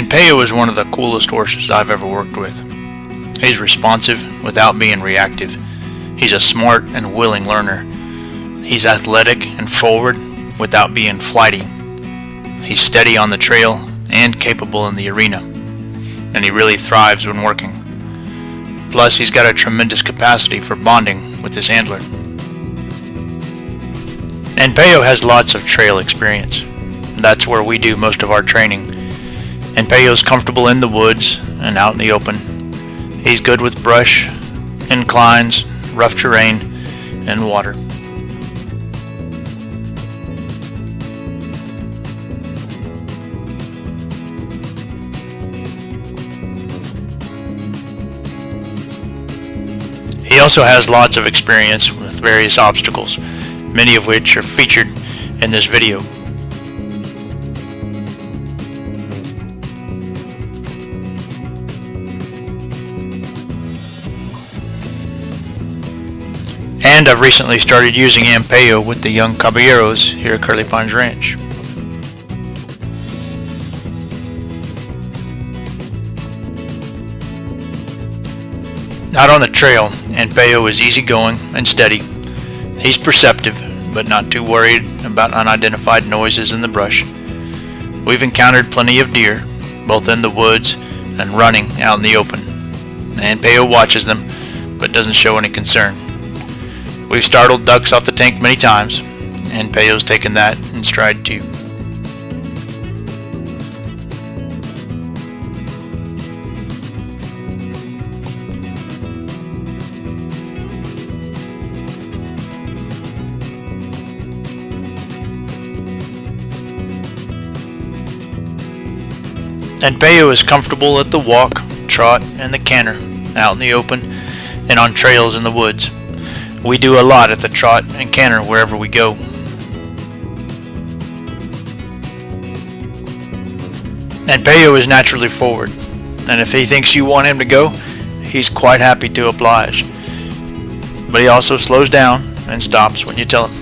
Anpao is one of the coolest horses I've ever worked with. He's responsive without being reactive. He's a smart and willing learner. He's athletic and forward without being flighty. He's steady on the trail and capable in the arena, and he really thrives when working. Plus, he's got a tremendous capacity for bonding with his handler. Anpao has lots of trail experience. That's where we do most of our training. Anpao's comfortable in the woods and out in the open. He's good with brush, inclines, rough terrain, and water. He also has lots of experience with various obstacles, many of which are featured in this video. And I've recently started using Anpao with the young caballeros here at Curly Pines Ranch. Out on the trail, Anpao is easygoing and steady. He's perceptive, but not too worried about unidentified noises in the brush. We've encountered plenty of deer, both in the woods and running out in the open. Anpao watches them, but doesn't show any concern. We've startled ducks off the tank many times, and Anpao's taken that in stride too. Anpao is comfortable at the walk, trot, and the canter, out in the open, and on trails in the woods. We do a lot at the trot and canter wherever we go. Anpao is naturally forward, and if he thinks you want him to go, he's quite happy to oblige. But he also slows down and stops when you tell him.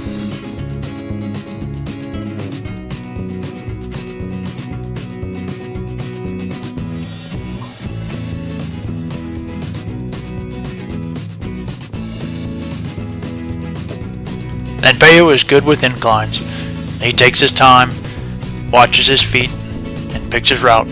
Anpao is good with inclines. He takes his time, watches his feet, and picks his route.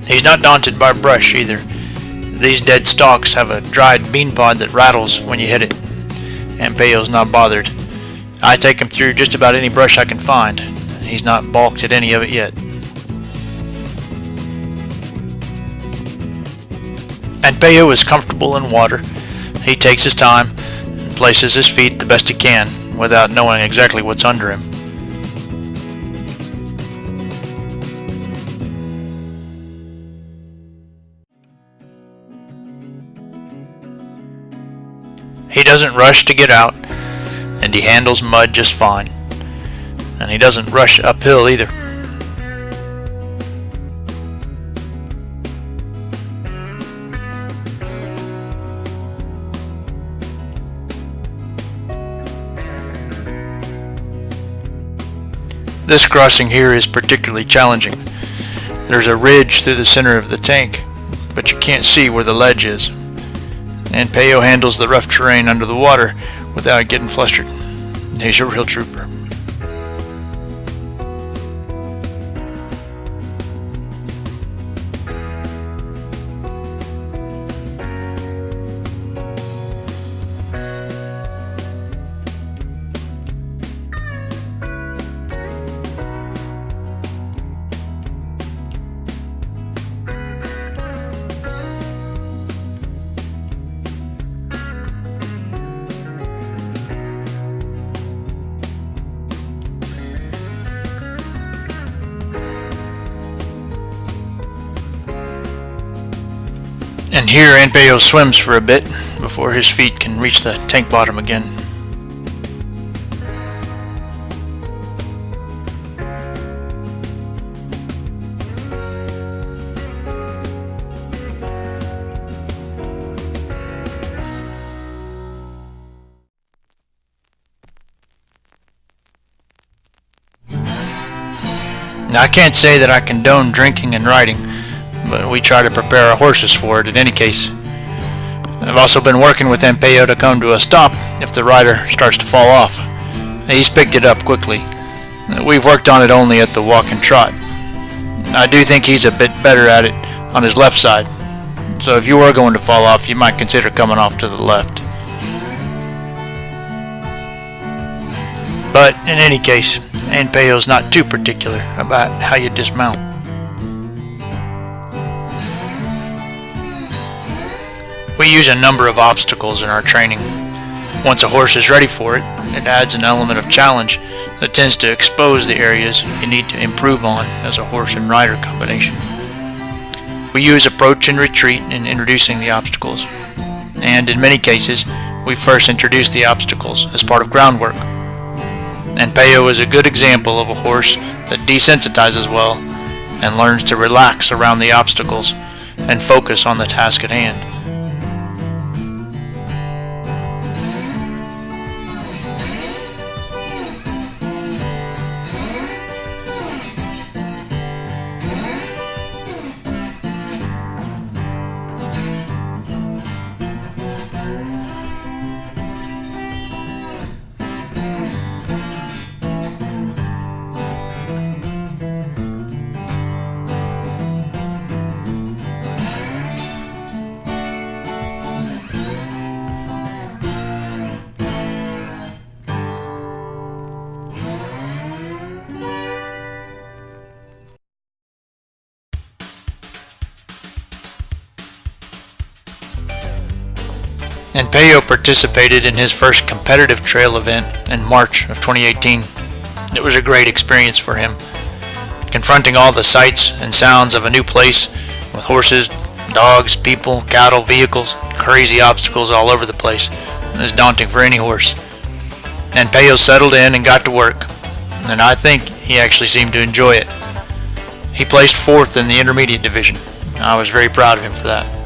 He's not daunted by brush either. These dead stalks have a dried bean pod that rattles when you hit it. Anpao's not bothered. I take him through just about any brush I can find. He's not balked at any of it yet. Anpao is comfortable in water. He takes his time and places his feet the best he can without knowing exactly what's under him. He doesn't rush to get out, and he handles mud just fine. And he doesn't rush uphill either. This crossing here is particularly challenging. There's a ridge through the center of the tank, but you can't see where the ledge is. Anpao handles the rough terrain under the water without getting flustered. He's a real trooper. And here Anpao swims for a bit before his feet can reach the tank bottom again. Now, I can't say that I condone drinking and riding, but we try to prepare our horses for it in any case. I've also been working with Anpao to come to a stop if the rider starts to fall off. He's picked it up quickly. We've worked on it only at the walk and trot. I do think he's a bit better at it on his left side, so if you were going to fall off, you might consider coming off to the left. But in any case, Anpao's not too particular about how you dismount. We use a number of obstacles in our training. Once a horse is ready for it, it adds an element of challenge that tends to expose the areas you need to improve on as a horse and rider combination. We use approach and retreat in introducing the obstacles, and in many cases, we first introduce the obstacles as part of groundwork. Anpao is a good example of a horse that desensitizes well and learns to relax around the obstacles and focus on the task at hand. Anpao participated in his first competitive trail event in March of 2018. It was a great experience for him, confronting all the sights and sounds of a new place with horses, dogs, people, cattle, vehicles, crazy obstacles all over the place. It was daunting for any horse. Anpao settled in and got to work, and I think he actually seemed to enjoy it. He placed 4th in the intermediate division. I was very proud of him for that.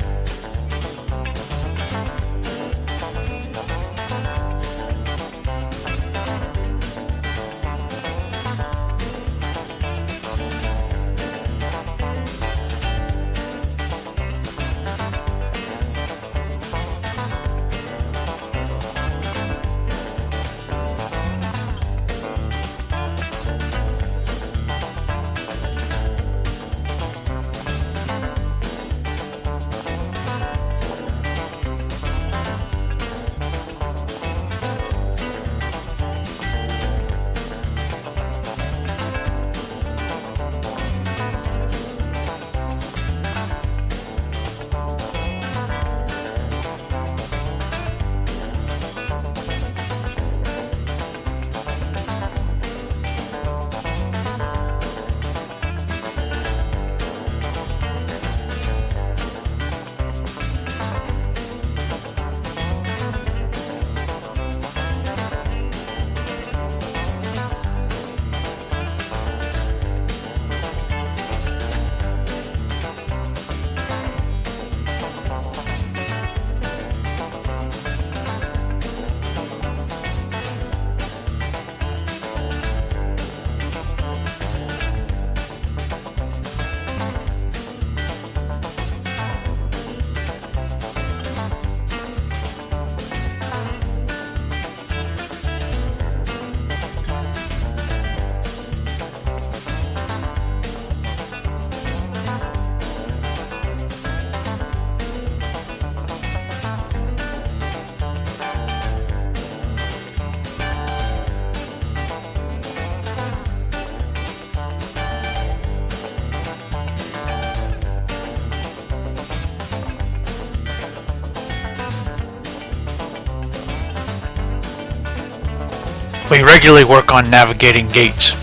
We regularly work on navigating gates.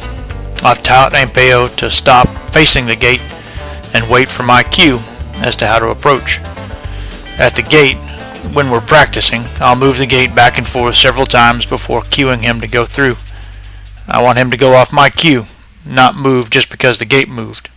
I've taught Anpao to stop facing the gate and wait for my cue as to how to approach. At the gate, when we're practicing, I'll move the gate back and forth several times before cueing him to go through. I want him to go off my cue, not move just because the gate moved.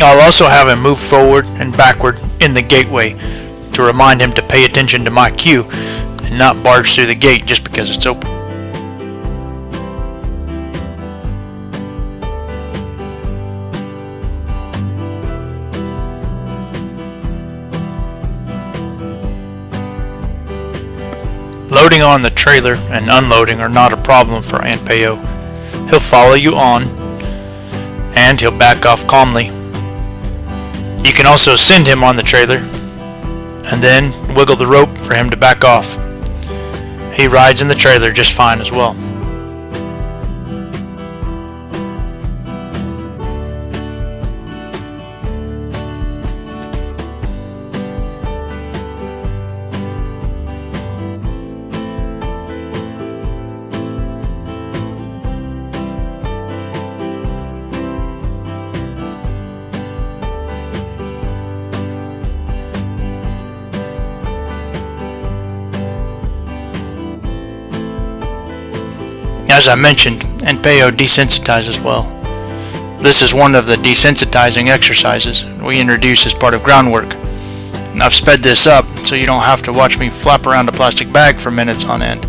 I'll also have him move forward and backward in the gateway to remind him to pay attention to my cue and not barge through the gate just because it's open. Loading on the trailer and unloading are not a problem for Anpao. He'll follow you on, and he'll back off calmly. You can also send him on the trailer, and then wiggle the rope for him to back off. He rides in the trailer just fine as well. As I mentioned, Anpao desensitizes well. This is one of the desensitizing exercises we introduce as part of groundwork. I've sped this up so you don't have to watch me flap around a plastic bag for minutes on end,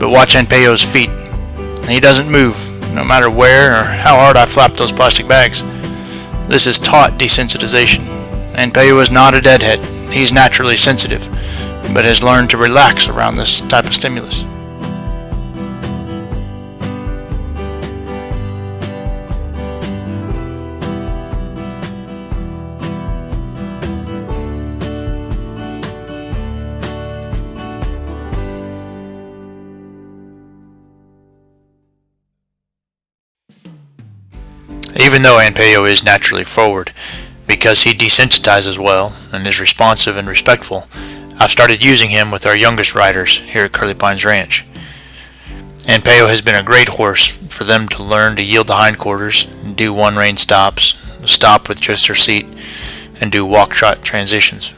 but watch Anpao's feet. He doesn't move, no matter where or how hard I flap those plastic bags. This is taught desensitization. Anpao is not a deadhead. He's naturally sensitive, but has learned to relax around this type of stimulus. Even though Anpao is naturally forward, because he desensitizes well and is responsive and respectful, I've started using him with our youngest riders here at Curly Pines Ranch. Anpao has been a great horse for them to learn to yield the hindquarters, do one-rein stops, stop with just their seat, and do walk-trot transitions.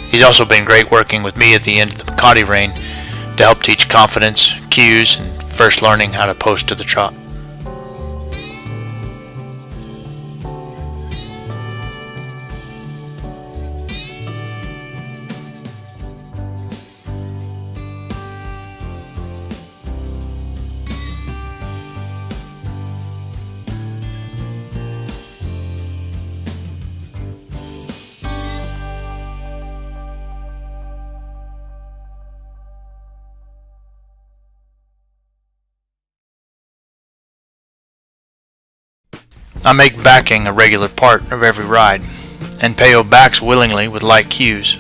He's also been great working with me at the end of the Makati rein to help teach confidence, cues, and first learning how to post to the trot. I make backing a regular part of every ride. Anpao backs willingly with light cues.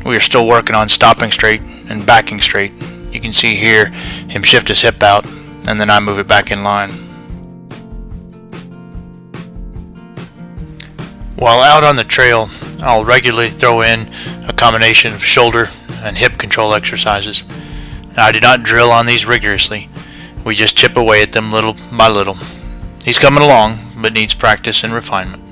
We are still working on stopping straight and backing straight. You can see here him shift his hip out, and then I move it back in line. While out on the trail, I'll regularly throw in a combination of shoulder and hip control exercises. I do not drill on these rigorously. We just chip away at them little by little. He's coming along, but needs practice and refinement.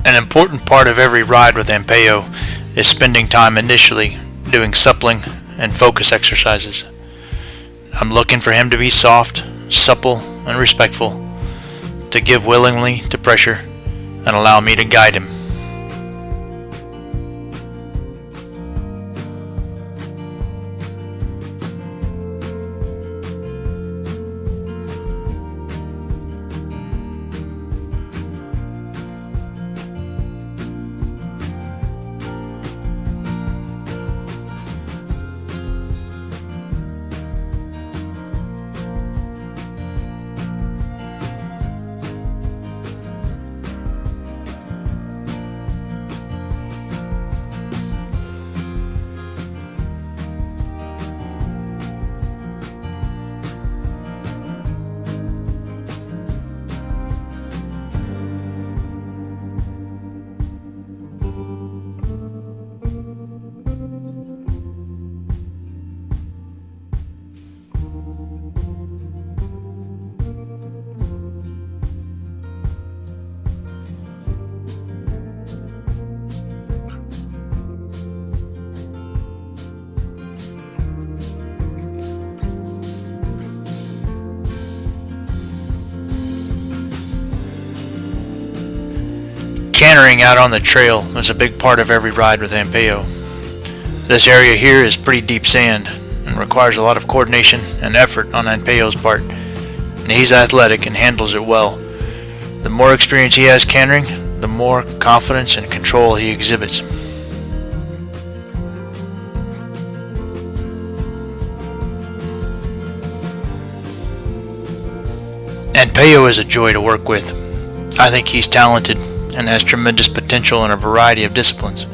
An important part of every ride with Anpao is spending time initially doing suppling and focus exercises. I'm looking for him to be soft, supple, and respectful, to give willingly to pressure, and allow me to guide him. Centering out on the trail is a big part of every ride with Anpao. This area here is pretty deep sand and requires a lot of coordination and effort on Anpao's part. And he's athletic and handles it well. The more experience he has cantering, the more confidence and control he exhibits. Anpao is a joy to work with. I think he's talented and has tremendous potential in a variety of disciplines.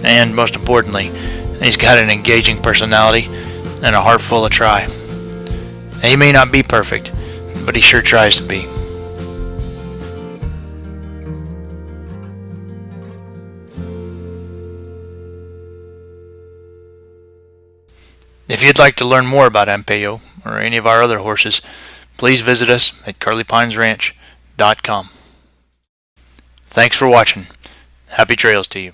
And most importantly, he's got an engaging personality and a heart full of try. He may not be perfect, but he sure tries to be. If you'd like to learn more about Anpao or any of our other horses, please visit us at curlypinesranch.com. Thanks for watching. Happy trails to you.